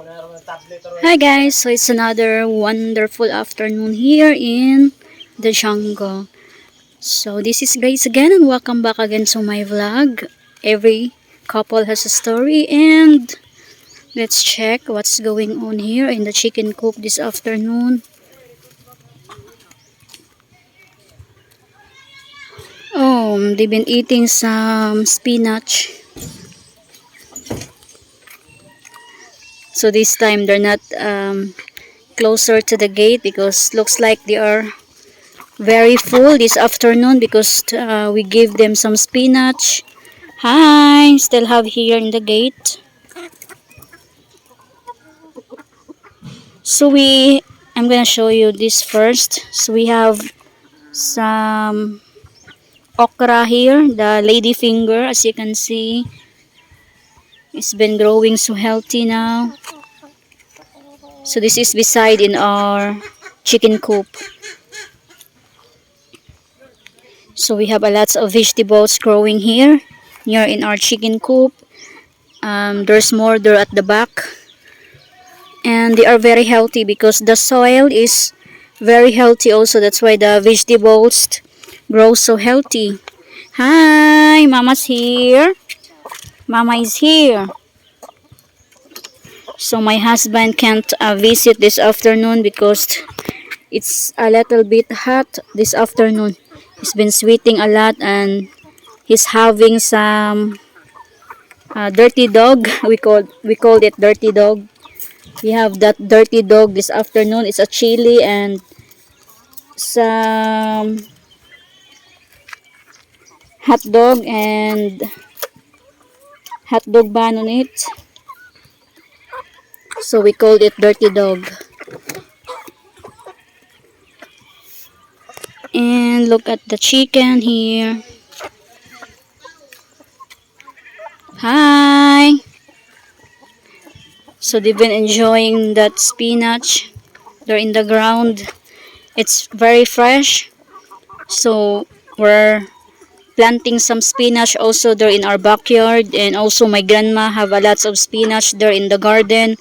Hi guys, so it's another wonderful afternoon here in the jungle. So this is Grace again and welcome back again to my vlog. Every couple has a story and let's check what's going on here in the chicken coop this afternoon. Oh, they've been eating some spinach. So this time they're not closer to the gate because looks like they are very full this afternoon because we gave them some spinach. Hi, still have here in the gate. So I'm gonna show you this first. So we have some okra here, the lady finger, as you can see. It's been growing so healthy now. So this is beside in our chicken coop. So we have a lots of vegetables growing here near in our chicken coop. There's more there at the back. And they are very healthy because the soil is very healthy also. That's why the vegetables grow so healthy. Hi, Mama's here. Mama is here. So my husband can't visit this afternoon because it's a little bit hot this afternoon. He's been sweating a lot and he's having some dirty dog. We called it dirty dog. We have that dirty dog this afternoon. It's a chili and some hot dog and hot dog bun on it. So we called it dirty dog. And look at the chicken here. Hi. So they've been enjoying that spinach. They're in the ground. It's very fresh. So we're planting some spinach also there in our backyard, and also my grandma have a lots of spinach there in the garden.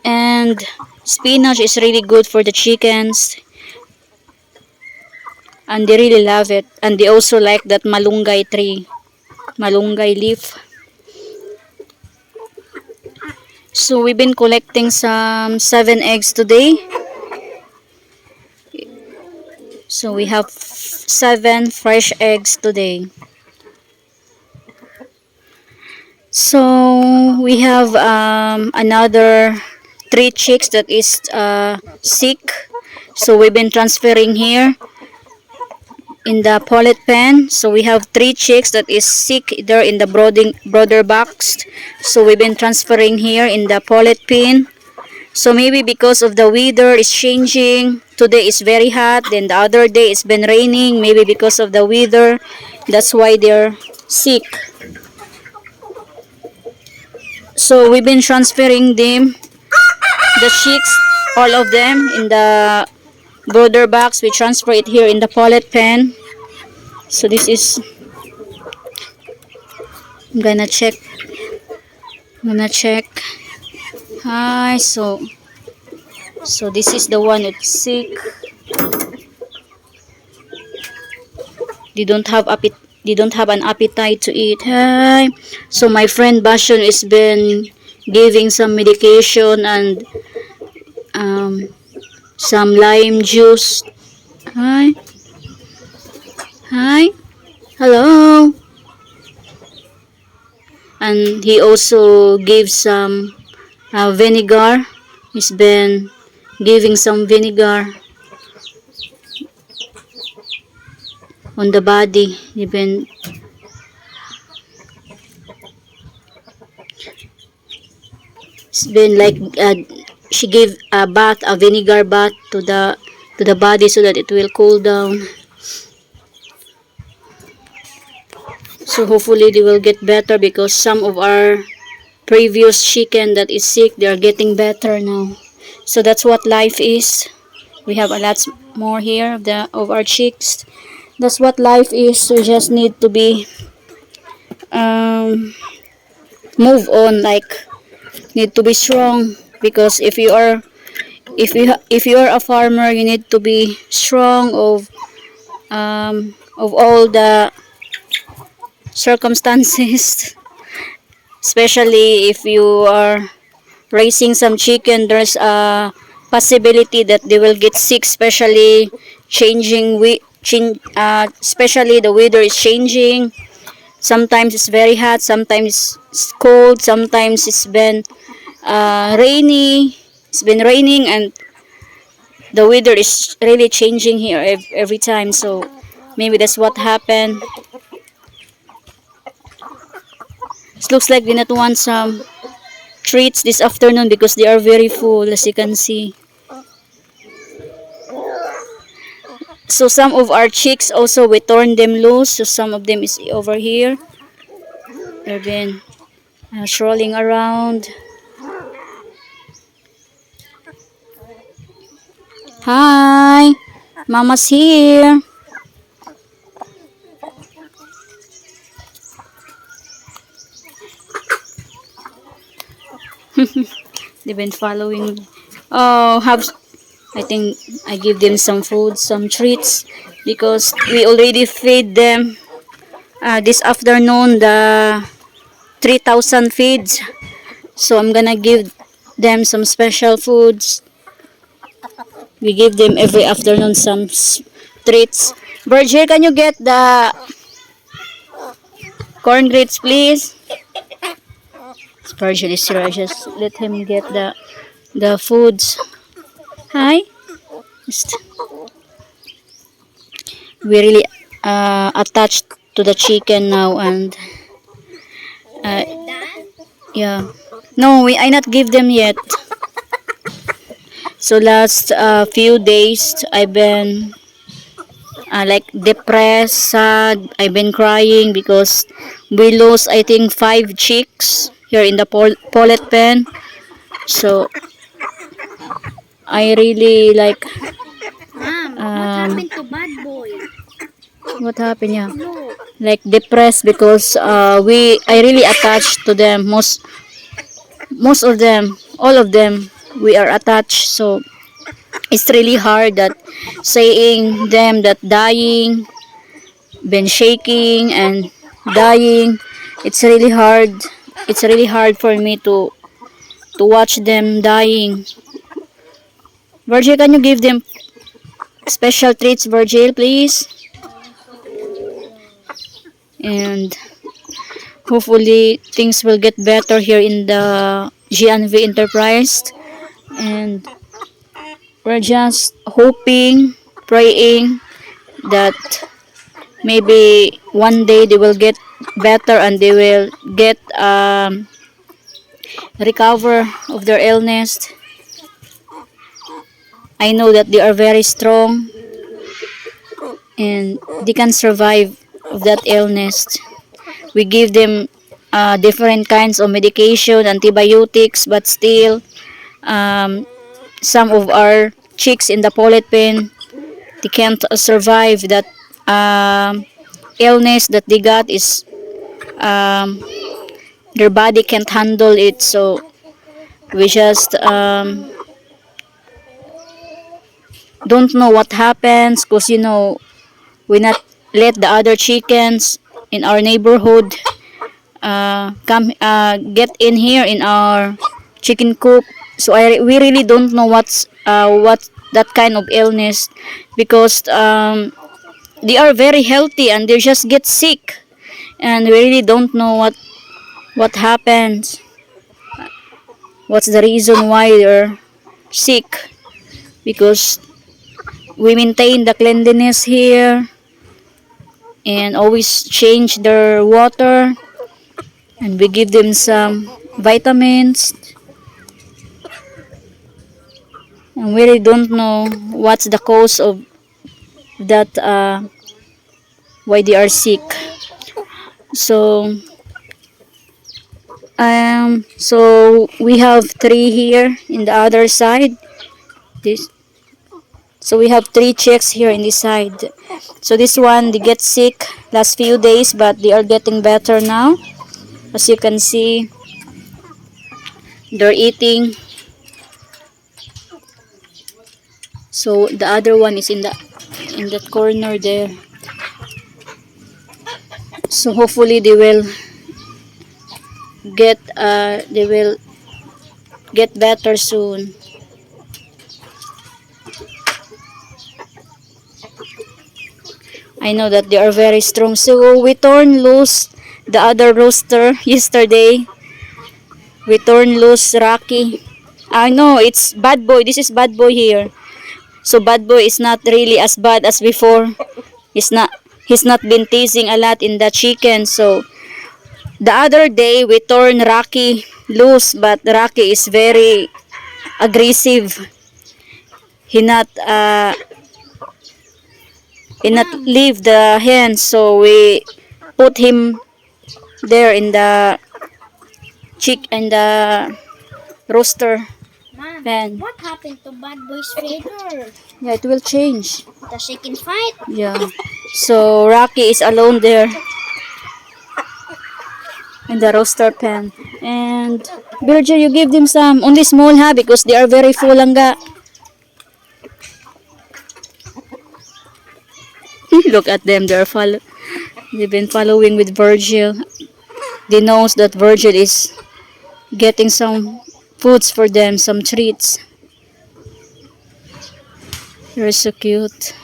And spinach is really good for the chickens and they really love it, and they also like that malunggay tree, malunggay leaf. So we've been collecting some 7 eggs today. So we have 7 fresh eggs today. So we have another 3 chicks that is sick. So we've been transferring here in the pullet pen. So we have 3 chicks that is sick there in the broader box. So we've been transferring here in the pullet pen. So maybe because of the weather is changing. Today is very hot, then the other day it's been raining. Maybe because of the weather, that's why they're sick. So we've been transferring them, the chicks, all of them in the broader box. We transfer it here in the pullet pen. So this is, I'm gonna check. Hi, so this is the one that's sick. They don't have an appetite to eat. Hi. So my friend Bashan has been giving some medication and some lime juice. Hi. Hi. Hello. And he also gave some vinegar. He's been giving some vinegar on the body. It's been like she gave a vinegar bath to the body so that it will cool down. So hopefully they will get better because some of our previous chicken that is sick, they are getting better now. So that's what life is. We have a lot more here of our chicks. That's what life is. We just need to be move on, like need to be strong. because if you are a farmer, you need to be strong of all the circumstances. Especially if you are raising some chicken, there's a possibility that they will get sick, especially especially the weather is changing. Sometimes it's very hot, sometimes it's cold, sometimes it's been raining, and the weather is really changing here every time. So maybe that's what happened. It looks like they not want some treats this afternoon because they are very full, as you can see. So some of our chicks also, we torn them loose. So some of them is over here. They've been strolling around. Hi, Mama's here. They've been following. Oh, I think I give them some food, some treats, because we already feed them this afternoon the 3,000 feeds. So I'm gonna give them some special foods. We give them every afternoon some treats. Virgil, can you get the corn grits, please? Virgil is here. I just let him get the foods. Hi. We really attached to the chicken now, and uh, yeah. No, I not give them yet. So last few days I've been like depressed, sad. I've been crying because we lost, I think, 5 chicks here in the pullet pen. So I really like Ma'am, what happened to bad boy? what happened, yeah, No. like depressed because I really attached to them, most of them, all of them, we are attached. So it's really hard that saying them that dying, been shaking and dying. It's really hard. It's really hard for me to watch them dying. Virgil, can you give them special treats, Virgil, please? And hopefully things will get better here in the GNV Enterprise. And we're just hoping, praying that maybe one day they will get better and they will get recover of their illness. I know that they are very strong and they can survive of that illness. We give them different kinds of medication, antibiotics, but still some of our chicks in the pullet pen, they can't survive that illness that they got. Is their body can't handle it. So we just don't know what happens, because we not let the other chickens in our neighborhood come get in here in our chicken coop. So we really don't know what that kind of illness, because they are very healthy and they just get sick, and we really don't know what happens, what's the reason why they're sick, because we maintain the cleanliness here and always change their water, and we give them some vitamins, and we really don't know what's the cause of that, why they are sick. So we have 3 here in the other side. So we have 3 chicks here in this side. So this one, they get sick last few days, but they are getting better now. As you can see, they're eating. So the other one is in that corner there. So hopefully they will get better soon. I know that they are very strong. So we torn loose the other rooster yesterday. We torn loose Rocky. I know it's bad boy. This is bad boy here. So bad boy is not really as bad as before. He's not been teasing a lot in the chicken. So the other day we torn Rocky loose, but Rocky is very aggressive. He not leave the hen, so we put him there in the rooster Mom, pen. what happened to Bad Boy's feather? Yeah, it will change. The chicken fight? Yeah. So Rocky is alone there in the rooster pen. And Virgil, you give them some only small because they are very full langga. Look at them, they've been following with Virgil. They knows that Virgil is getting some foods for them, some treats. They're so cute.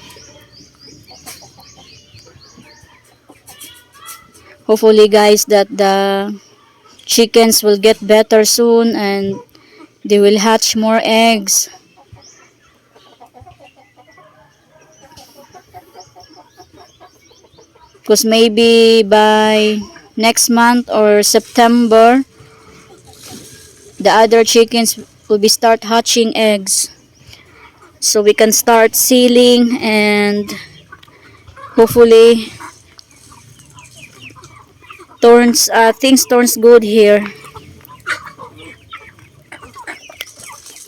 Hopefully guys that the chickens will get better soon and they will hatch more eggs. Because maybe by next month or September, the other chickens will be start hatching eggs. So we can start sealing and hopefully things turns good here.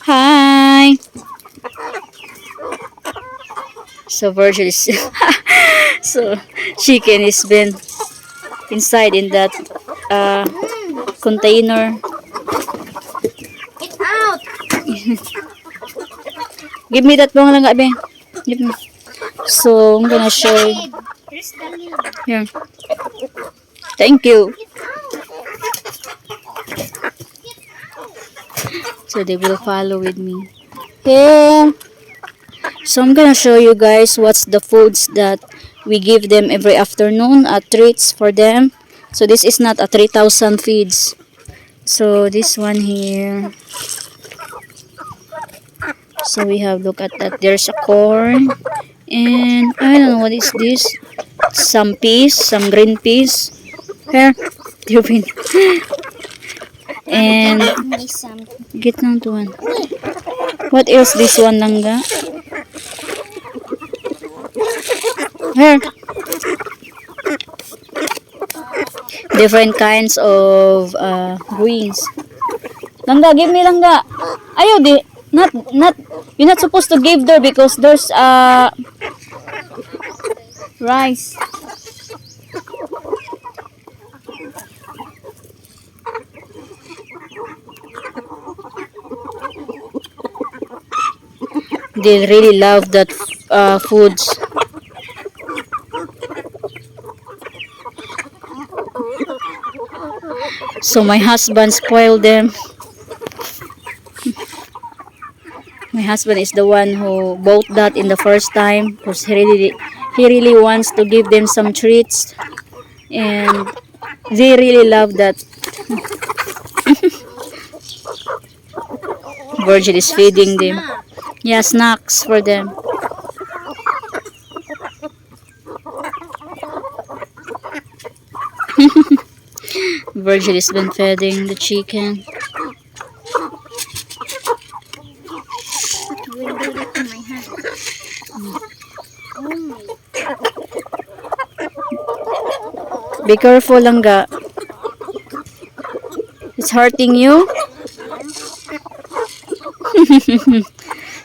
Hi. So Virgil is so chicken is been inside in that container. Get out! Give me that bang lang abe. Give me. So I'm gonna show you. Here's the lid. Here. Thank you. So they will follow with me. Here. So I'm gonna show you guys what's the foods that we give them every afternoon, treats for them. So this is not a 3,000 feeds. So this one here. So we have, look at that, there's a corn and I don't know what is this. Some peas, some green peas. Here. And Give me some. get down to one. What else this one langga? Here. Different kinds of greens. Langga, give me langga. Ayaw di. Not. You're not supposed to give there because there's rice. They really love that foods. So my husband spoiled them. My husband is the one who bought that in the first time because he really wants to give them some treats and they really love that. Virgil is feeding them. Yeah, snacks for them. Virgil has been feeding the chicken. You will do that to my hand. Oh my. Be careful langga. It's hurting you.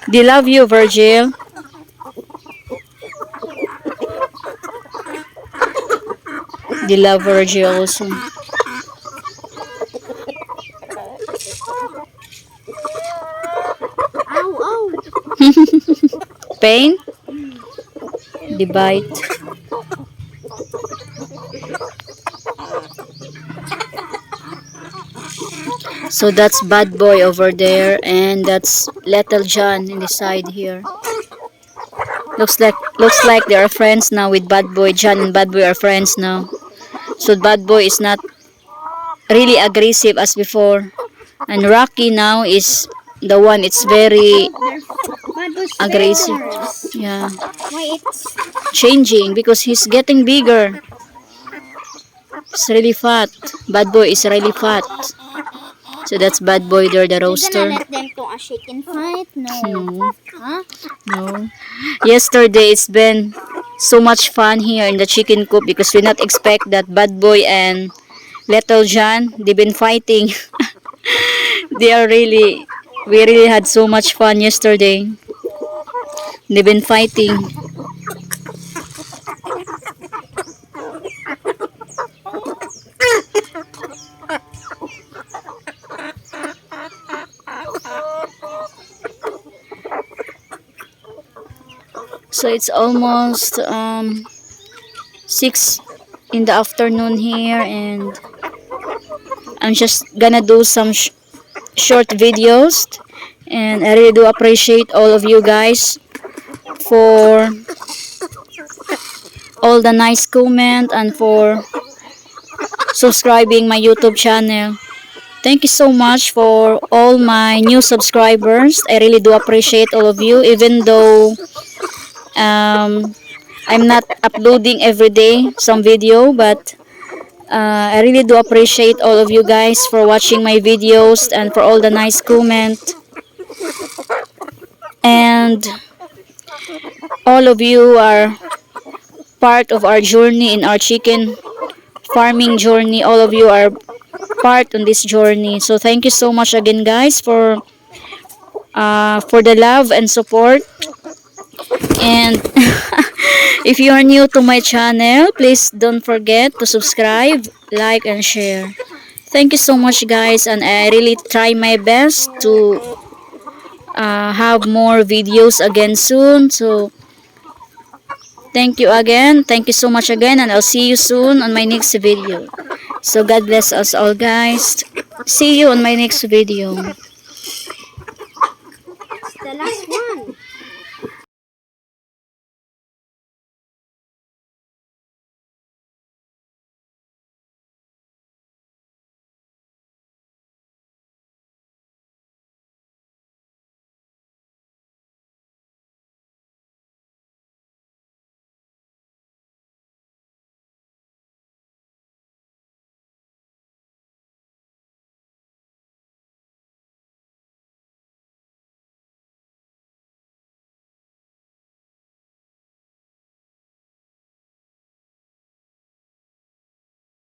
They love you, Virgil. They love Virgil also. Ow, ow. pain? The bite. So that's Bad Boy over there, and that's Little John in the side here. Looks like they are friends now with Bad Boy. John and Bad Boy are friends now. So Bad Boy is not really aggressive as before, and Rocky now is the one. It's very Bad boy's aggressive. feathers. Yeah, Why it's changing because he's getting bigger. It's really fat. Bad Boy is really fat. So that's Bad Boy there, the you gonna roaster. let them to a chicken fight? No. No, Huh? no. Yesterday it's been so much fun here in the chicken coop because we not expect that Bad Boy and Little John, they've been fighting. They are really, we really had so much fun yesterday. They've been fighting. So it's almost 6 in the afternoon here, and I'm just gonna do some short videos, and I really do appreciate all of you guys for all the nice comment and for subscribing my YouTube channel. Thank you so much for all my new subscribers. I really do appreciate all of you, even though I'm not uploading every day some video, but I really do appreciate all of you guys for watching my videos and for all the nice comment. And all of you are part of our journey in our chicken farming journey. All of you are part on this journey. So thank you so much again, guys, for the love and support. And if you are new to my channel, please don't forget to subscribe, like, and share. Thank you so much, guys, and I really try my best to have more videos again soon. So thank you again. Thank you so much again, and I'll see you soon on my next video. So God bless us all, guys. See you on my next video. The last one.